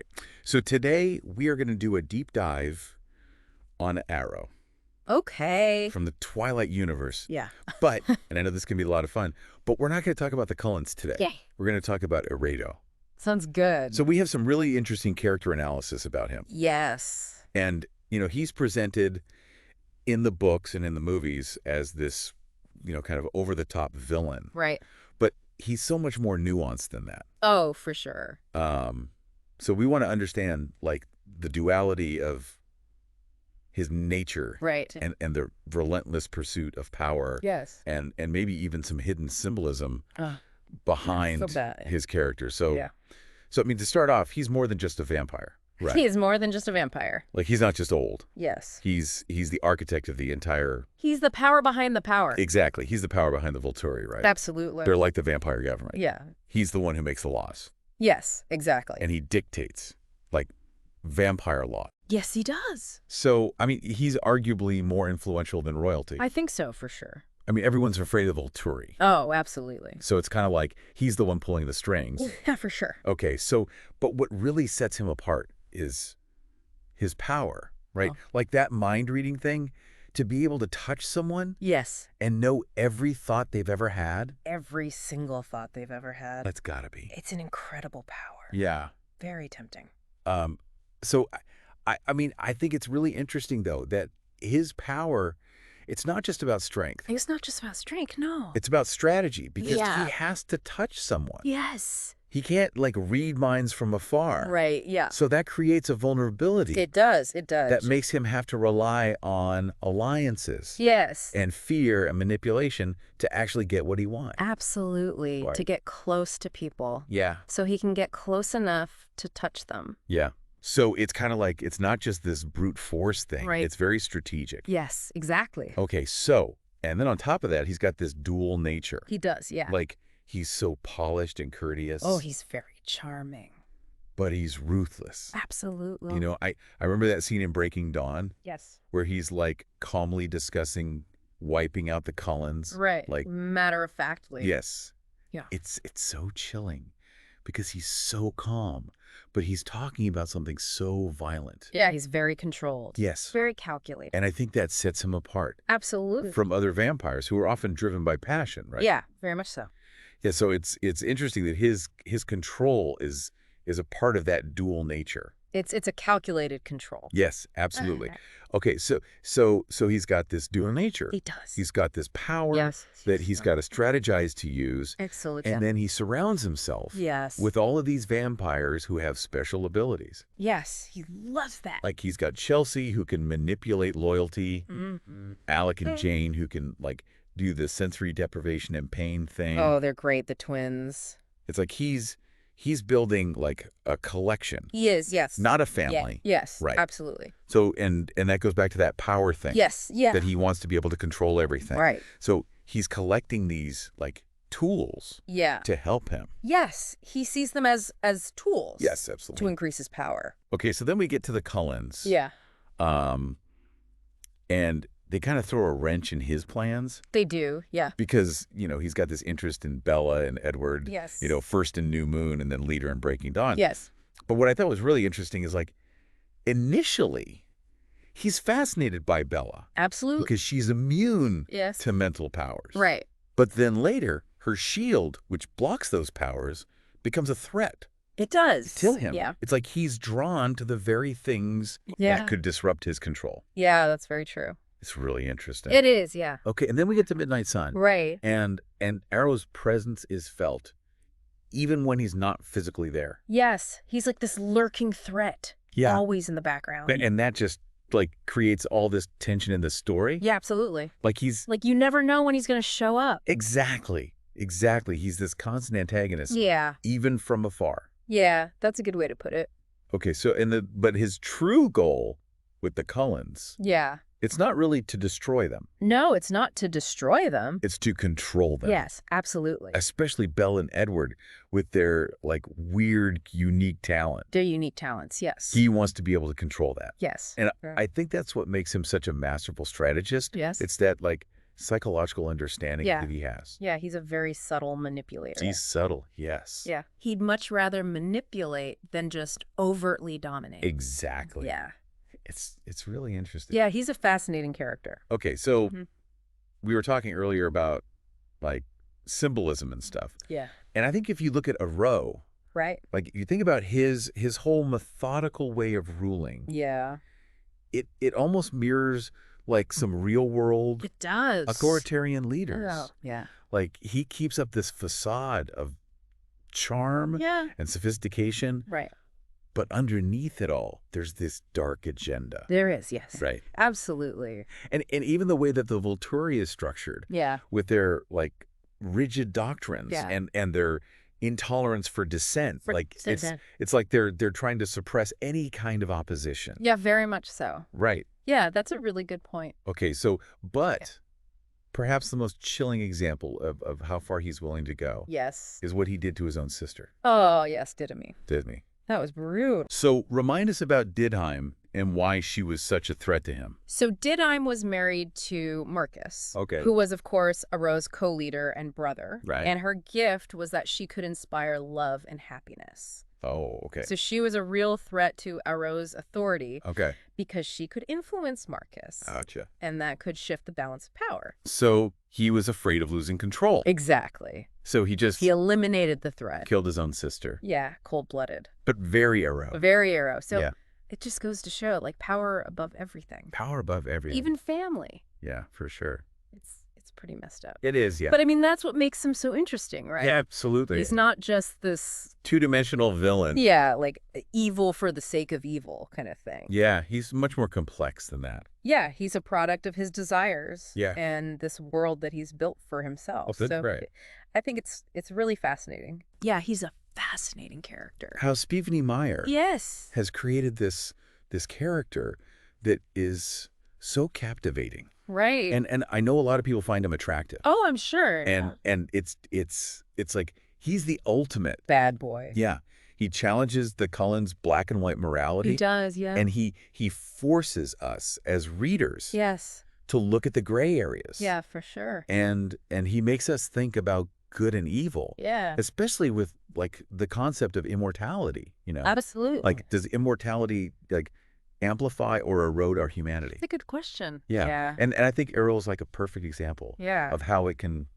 right. So today we are going to do a deep dive on Aro Okay. from the Twilight universe. Yeah. But, and I know this can be a lot of fun, but we're not going to talk about the Cullins today. Yay. We're going to talk about Eredo. Sounds good. So we have some really interesting character analysis about him. Yes. And, you know, he's presented in the books and in the movies as this, you know, kind of over-the-top villain. Right. But he's so much more nuanced than that. Oh, for sure. So we want to understand, like, the duality of his nature. Right. And the relentless pursuit of power. Yes. And maybe even some hidden symbolism behind his character. So, yeah. So, I mean, to start off, he's more than just a vampire. Right. He is more than just a vampire. Like, he's not just old. Yes. He's the architect of the entire... He's the power behind the power. Exactly. He's the power behind the Volturi, right? Absolutely. They're like the vampire government. Yeah. He's the one who makes the laws. Yes, exactly. And he dictates, like, vampire law. Yes, he does. So, I mean, he's arguably more influential than royalty. I think so, for sure. I mean, everyone's afraid of Volturi. Oh, absolutely. So it's kind of like he's the one pulling the strings. Yeah, for sure. Okay, so, but what really sets him apart is his power, right? Oh. Like that mind-reading thing, to be able to touch someone Yes. and know every thought they've ever had. Every single thought they've ever had. That's gotta be. It's an incredible power. Yeah. Very tempting. So, I mean, I think it's really interesting, though, that his power, it's not just about strength. It's not just about strength, no. It's about strategy, because Yeah. he has to touch someone. Yes. He can't, like, read minds from afar. Right, yeah. So that creates a vulnerability. It does, it does. That makes him have to rely on alliances. Yes. And fear and manipulation to actually get what he wants. Absolutely. Right. To get close to people. Yeah. So he can get close enough to touch them. Yeah. So it's kind of like, it's not just this brute force thing. Right. It's very strategic. Yes, exactly. Okay, so, and then on top of that, he's got this dual nature. He does, yeah. Like, he's so polished and courteous. Oh, he's very charming. But he's ruthless. Absolutely. You know, I remember that scene in Breaking Dawn. Yes. Where he's, like, calmly discussing wiping out the Cullins. Right. Like, matter-of-factly. yes. Yeah. It's so chilling because he's so calm, but he's talking about something so violent. Yeah, he's very controlled. Yes. Very calculated. And I think that sets him apart Absolutely. from other vampires who are often driven by passion, right? Yeah, very much so. Yeah, so it's interesting that his control is a part of that dual nature. It's a calculated control. Yes, absolutely. Okay, so he's got this dual nature. He does. He's got this power Yes. that he's got to strategize to use. Excellent. And then he surrounds himself Yes. with all of these vampires who have special abilities. Yes, he loves that. Like he's got Chelsea who can manipulate loyalty, Alec and Jane who can like do the sensory deprivation and pain thing. Oh, they're great, the twins. It's like he's building like a collection. He is, yes. Not a family. Yeah. Yes, Right. absolutely. So, and that goes back to that power thing. Yes, yeah. That he wants to be able to control everything. Right. So he's collecting these like tools Yeah. to help him. Yes, he sees them as tools. Yes, To absolutely. increase his power. Okay, so then we get to the Cullins. Yeah. And they kind of throw a wrench in his plans They do, yeah. because, you know, he's got this interest in Bella and Edward. Yes. You know, first in New Moon and then later in Breaking Dawn. Yes. But what I thought was really interesting is like, initially, he's fascinated by Bella. Absolutely. Because she's immune Yes. to mental powers. Right. But then later, her shield, which blocks those powers, becomes a threat It does. to him. Yeah. It's like he's drawn to the very things Yeah. that could disrupt his control. Yeah, that's very true. It's really interesting. It is, yeah. Okay, and then we get to Midnight Sun. Right. And Arrow's presence is felt even when he's not physically there. Yes, he's like this lurking threat. Yeah. Always in the background. And that just like creates all this tension in the story. Yeah, absolutely. Like he's Like you never know when he's going to show up. exactly. He's this constant antagonist Yeah. even from afar. Yeah, that's a good way to put it. Okay, so but his true goal with the Cullins, Yeah. it's not really to destroy them. No, it's not to destroy them. It's to control them. Yes, absolutely. Especially Belle and Edward with their like weird, unique talent. Their unique talents, yes. He wants to be able to control that. Yes. And I think that's what makes him such a masterful strategist. Yes. It's that like psychological understanding Yeah. that he has. Yeah, he's a very subtle manipulator. He's subtle, yes. Yeah. He'd much rather manipulate than just overtly dominate. Exactly. Yeah. It's really interesting. Yeah, he's a fascinating character. Okay, so Mhm. we were talking earlier about, like, symbolism and stuff. Yeah. And I think if you look at Aro, Right? like, you think about his whole methodical way of ruling, Yeah. it almost mirrors, like, some real-world It does. authoritarian leaders. Oh, yeah. Like, he keeps up this facade of charm Yeah. and sophistication, Right. but underneath it all, there's this dark agenda. There is, yes. Right. Absolutely. And even the way that the Volturi is structured Yeah. with their, like, rigid doctrines Yeah. and their intolerance for dissent. Like, dissent. it's like they're trying to suppress any kind of opposition. Yeah, very much so. Right. Yeah, that's a really good point. Okay, so, but perhaps the most chilling example of how far he's willing to go Yes. is what he did to his own sister, Oh, yes, Didyme. didn't he? That was brutal. So remind us about Didyme and why she was such a threat to him. So Didyme was married to Marcus, Okay. who was, of course, Aro's co-leader and brother. Right. And her gift was that she could inspire love and happiness. Oh, okay. So she was a real threat to Aro's authority Okay. because she could influence Marcus. Gotcha. And that could shift the balance of power. So he was afraid of losing control. Exactly. So he just He eliminated the threat. killed his own sister. Yeah, cold-blooded. But very Aro. Very Aro. So Yeah. it just goes to show, like, power above everything. Power above everything. Even family. Yeah, for sure. It's pretty messed up. It is, yeah. But I mean, that's what makes him so interesting, right? Yeah, absolutely. He's not just this, two-dimensional villain. yeah, like evil for the sake of evil kind of thing. Yeah, he's much more complex than that. Yeah, he's a product of his desires. Yeah. And this world that he's built for himself. Oh, that's so right. I think it's really fascinating. Yeah, he's a fascinating character. How Stephenie Meyer Yes. has created this character that is so captivating. Right. And I know a lot of people find him attractive. Oh, I'm sure. And it's like he's the ultimate. Bad boy. Yeah. He challenges the Cullins' black and white morality. He does, yeah. And he forces us as readers Yes. to look at the gray areas. Yeah, for sure. And he makes us think about good and evil. Yeah. Especially with, like, the concept of immortality, you know? Absolutely. Like, does immortality, like, amplify or erode our humanity? That's a good question. Yeah. Yeah. And I think Errol's like a perfect example Yeah. of how it can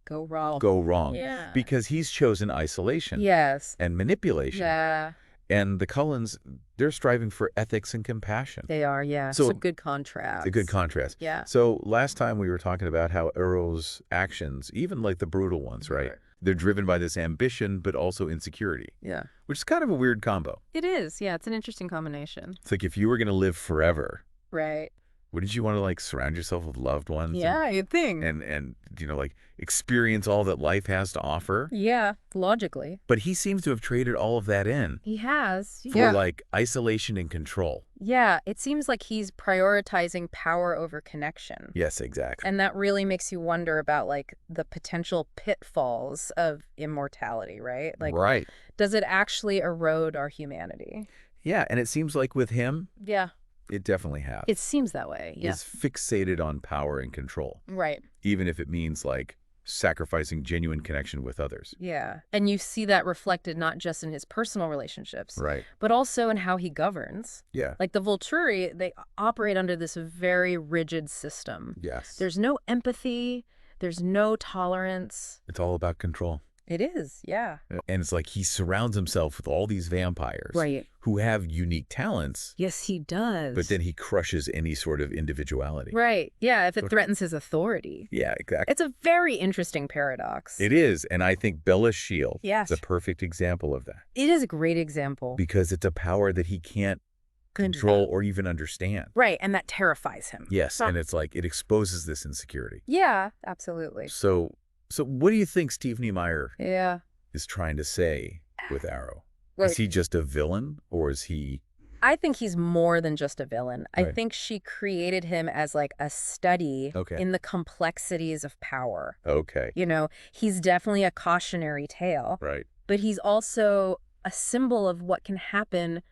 Go wrong. go wrong. Yeah. Because he's chosen isolation Yes. and manipulation. Yeah. And the Cullins, they're striving for ethics and compassion. They are, yeah. So- it's a good contrast. It's a good contrast. Yeah. So last time we were talking about how Errol's actions, even like the brutal ones, right? They're driven by this ambition, but also insecurity, Yeah. which is kind of a weird combo. It is. Yeah, it's an interesting combination. It's like if you were going to live forever, Right. wouldn't you want to, like, surround yourself with loved ones? Yeah, you'd think. And you know, like, experience all that life has to offer? Yeah, logically. But he seems to have traded all of that in He has. for, like, isolation and control. Yeah, it seems like he's prioritizing power over connection. Yes, exactly. And that really makes you wonder about, like, the potential pitfalls of immortality, right? Like, Right. does it actually erode our humanity? Yeah, and it seems like with him, Yeah, it definitely has. it seems that way. Yeah. He's fixated on power and control, Right. even if it means, like, sacrificing genuine connection with others. Yeah. And you see that reflected not just in his personal relationships, Right. but also in how he governs. Yeah. Like the Volturi, they operate under this very rigid system. Yes. There's no empathy. There's no tolerance. It's all about control. It is, yeah. And it's like he surrounds himself with all these vampires Right. who have unique talents, Yes, he does. but then he crushes any sort of individuality. Right. Yeah, if it threatens his authority. Yeah, exactly. It's a very interesting paradox. It is. And I think Bella's shield Yes. is a perfect example of that. It is a great example. Because it's a power that he can't control or even understand. Right, and that terrifies him. Yes, and it's like it exposes this insecurity. Yeah, absolutely. So what do you think Stephenie Meyer Yeah. is trying to say with Aro? Right. Is he just a villain, or is he... I think he's more than just a villain. I Right. think she created him as like a study Okay. in the complexities of power. Okay, You know, he's definitely a cautionary tale, right. but he's also a symbol of what can happen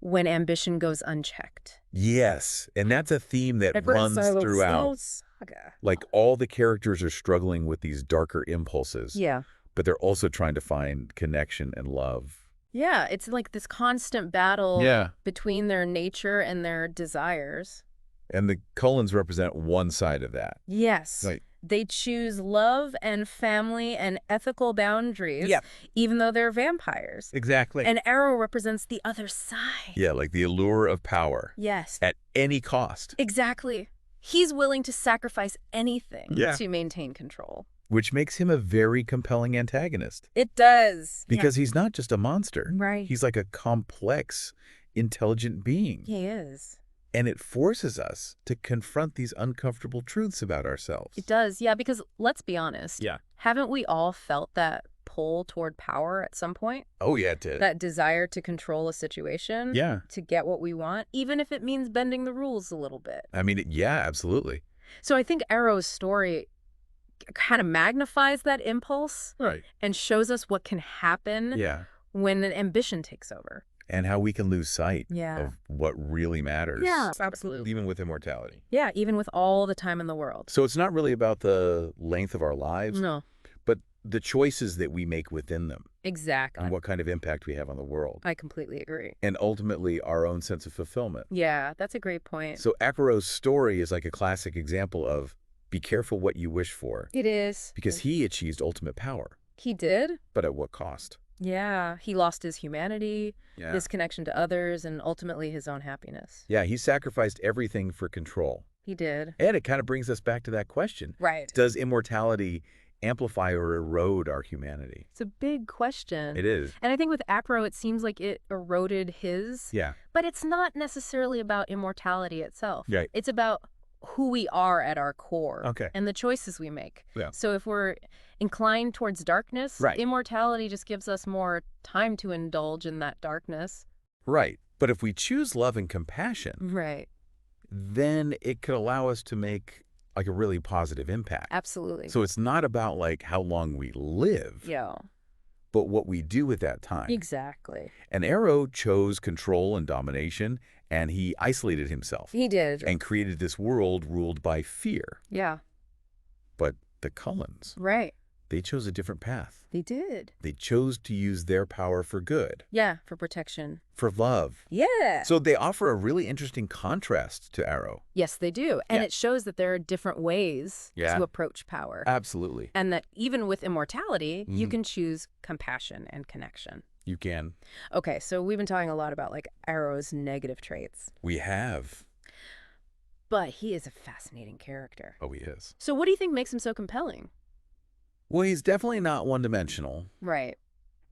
when ambition goes unchecked. Yes, and that's a theme that runs throughout Saga. Like all the characters are struggling with these darker impulses, Yeah. but they're also trying to find connection and love. Yeah, it's like this constant battle Yeah. between their nature and their desires. And the Cullins represent one side of that. Yes. Right. They choose love and family and ethical boundaries, Yeah. even though they're vampires. Exactly. And Aro represents the other side. Yeah, like the allure of power. Yes. At any cost. Exactly. He's willing to sacrifice anything Yeah. to maintain control. Which makes him a very compelling antagonist. It does. Because he's not just a monster. Right. He's like a complex, intelligent being. He is. And it forces us to confront these uncomfortable truths about ourselves. It does, yeah, because let's be honest. Yeah. Haven't we all felt that pull toward power at some point? Oh, yeah, it did. That desire to control a situation? Yeah. To get what we want, even if it means bending the rules a little bit. I mean, yeah, absolutely. So I think Aro's story kind of magnifies that impulse. Right. And shows us what can happen when an ambition takes over. And how we can lose sight Yeah. of what really matters. Yeah, absolutely. Even with immortality. Yeah, even with all the time in the world. So it's not really about the length of our lives, No. but the choices that we make within them Exactly. and what kind of impact we have on the world. I completely agree. And ultimately, our own sense of fulfillment. Yeah, that's a great point. So Akaro's story is like a classic example of be careful what you wish for. It is. Because he achieved ultimate power. He did? But at what cost? Yeah, he lost his humanity, Yeah. his connection to others, and ultimately his own happiness. Yeah, he sacrificed everything for control. He did. And it kind of brings us back to that question. Right. Does immortality amplify or erode our humanity? It's a big question. It is. And I think with Acro, it seems like it eroded his. Yeah. But it's not necessarily about immortality itself. Right. It's about who we are at our core. Okay. And the choices we make. Yeah. So if we're inclined towards darkness, Right. immortality just gives us more time to indulge in that darkness. Right. But if we choose love and compassion, Right. then it could allow us to make like a really positive impact. Absolutely. So it's not about like how long we live, Yeah. but what we do with that time. Exactly. And Aro chose control and domination, and he isolated himself He did. and created this world ruled by fear. Yeah. But the Cullins, Right. they chose a different path. They did. They chose to use their power for good, Yeah, for protection. for love. Yeah. So they offer a really interesting contrast to Aro. Yes, they do. And Yeah. it shows that there are different ways Yeah. to approach power. Absolutely. And that even with immortality, you Mhm. can choose compassion and connection. You can. Okay, so we've been talking a lot about like Arrow's negative traits, We have. but he is a fascinating character. Oh, he is. So what do you think makes him so compelling? Well, he's definitely not one-dimensional. Right.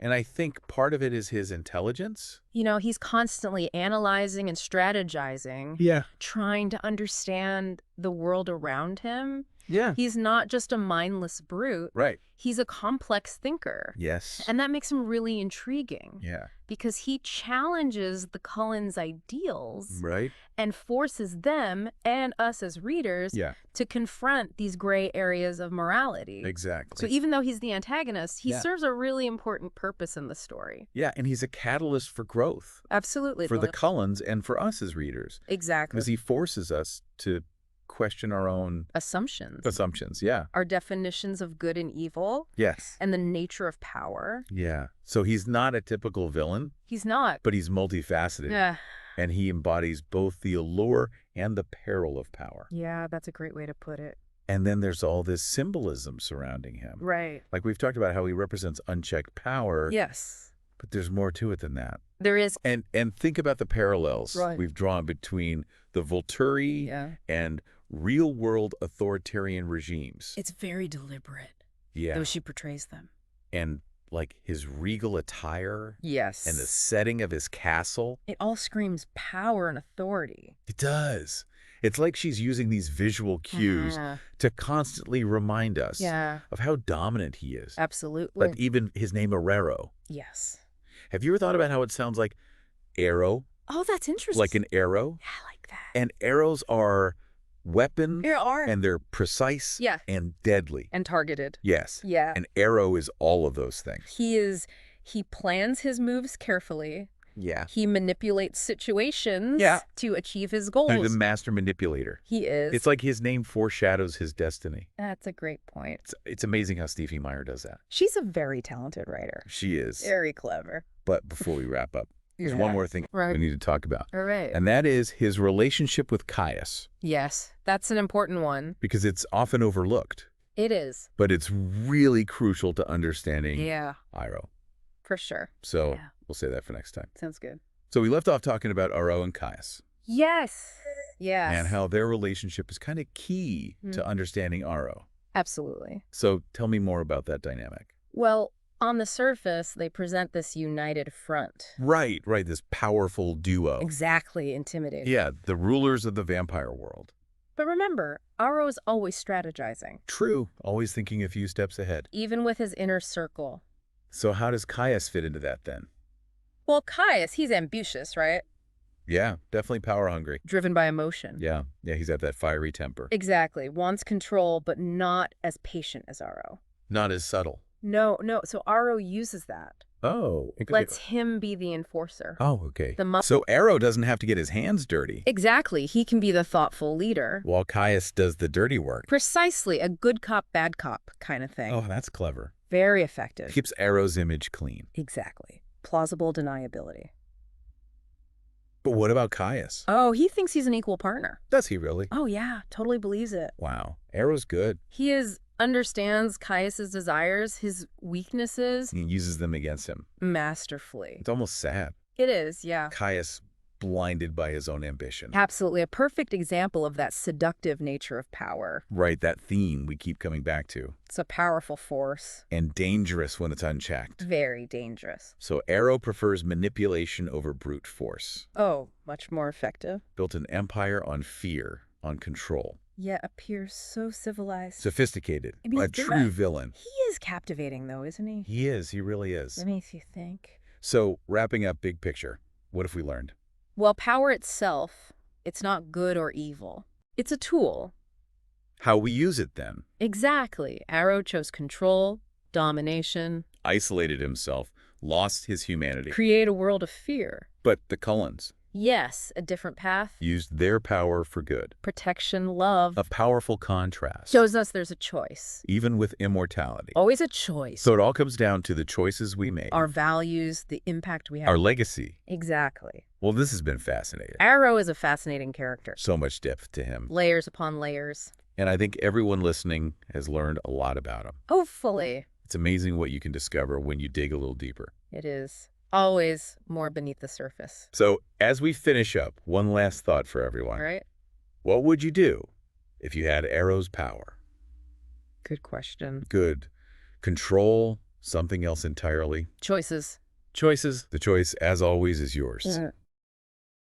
And I think part of it is his intelligence. You know, he's constantly analyzing and strategizing, Yeah. trying to understand the world around him. Yeah. He's not just a mindless brute. Right. He's a complex thinker. Yes. And that makes him really intriguing. Yeah. Because he challenges the Cullins' ideals Right. and forces them and us as readers Yeah. to confront these gray areas of morality. Exactly. So even though he's the antagonist, he Yeah. serves a really important purpose in the story. Yeah, and he's a catalyst for growth Absolutely. for the Cullins and for us as readers. Exactly. Because he forces us to question our own Assumptions. assumptions. Yeah. Our definitions of good and evil Yes. and the nature of power. Yeah. So he's not a typical villain, He's not. but he's multifaceted. Yeah. And he embodies both the allure and the peril of power. Yeah, that's a great way to put it. And then there's all this symbolism surrounding him. Right. Like we've talked about how he represents unchecked power. Yes. But there's more to it than that. There is. And think about the parallels Right. we've drawn between the Volturi Yeah. and real-world authoritarian regimes. It's very deliberate, Yeah. though she portrays them. And like his regal attire Yes. and the setting of his castle. It all screams power and authority. It does. It's like she's using these visual cues to constantly remind us Yeah. of how dominant he is. Absolutely. Like even his name Arero. Yes. Have you ever thought about how it sounds like arrow? Oh, that's interesting. Like an arrow? Yeah, I like that. And arrows are weapons There are. and they're precise Yeah. and deadly. And targeted. Yes. Yeah. An arrow is all of those things. He plans his moves carefully, Yeah. He manipulates situations Yeah. to achieve his He's goals. the master manipulator. He is. It's like his name foreshadows his destiny. That's a great point. It's amazing how Stephenie Meyer does that. She's a very talented writer. She is. Very clever. But before we wrap up, there's Yeah. one more thing Right. we need to talk about. All right. And that is his relationship with Caius, Yes, that's an important one. because it's often overlooked, It is. but it's really crucial to understanding Yeah, Aro. for sure. So Yeah. we'll say that for next time. Sounds good. So we left off talking about Aro and Caius Yes. Yes. and how their relationship is kind of key Mm. to understanding Aro. Absolutely. So tell me more about that dynamic. Well, on the surface, they present this united front. Right, this powerful duo. Exactly, intimidating. Yeah, the rulers of the vampire world. But remember, Aro is always strategizing, True, always thinking a few steps ahead. even with his inner circle. So how does Caius fit into that then? Well, Caius, he's ambitious, right? Yeah, definitely power hungry. Driven by emotion. Yeah, he's got that fiery temper. Exactly. Wants control, but not as patient as Aro. Not as subtle. No. So Aro uses that. Oh. Lets him be the enforcer. Oh, okay. The So Aro doesn't have to get his hands dirty, Exactly. He can be the thoughtful leader. while Caius does the dirty work. Precisely. A good cop, bad cop kind of thing. Oh, that's clever. Very effective. Keeps Aro's image clean. Exactly. Plausible deniability. But what about Caius? Oh, he thinks he's an equal partner. Does he really? Oh, yeah. Totally believes it. Wow. Aro's good. He understands Caius's desires, his weaknesses, He uses them against him. masterfully. It's almost sad. It is, yeah. Caius blinded by his own ambition. Absolutely. A perfect example of that seductive nature of power. Right, that theme we keep coming back to. It's a powerful force. And dangerous when it's unchecked. Very dangerous. So Aro prefers manipulation over brute force. Oh, much more effective. Built an empire on fear, on control. Yet appears so civilized. Sophisticated. I mean, A he's true villain. He is captivating, though, isn't he? He is. He really is. That makes you think. So, wrapping up big picture, what have we learned? Well, power itself, it's not good or evil. It's a tool. How we use it then. Exactly. Aro chose control, domination, Isolated himself, lost his humanity. create a world of fear. But the Cullins Yes, a different path. used their power for good. Protection, love. A powerful contrast. Shows us there's a choice. Even with immortality. Always a choice. So it all comes down to the choices we make. Our values, the impact we have. Our legacy. Exactly. Well, this has been fascinating. Aro is a fascinating character. So much depth to him. Layers upon layers. And I think everyone listening has learned a lot about him. Hopefully. It's amazing what you can discover when you dig a little deeper. It is. Always more beneath the surface. So as we finish up, one last thought for everyone. All right? What would you do if you had Aro's power? Good question. Good. Control, something else entirely. Choices. Choices. The choice, as always, is yours.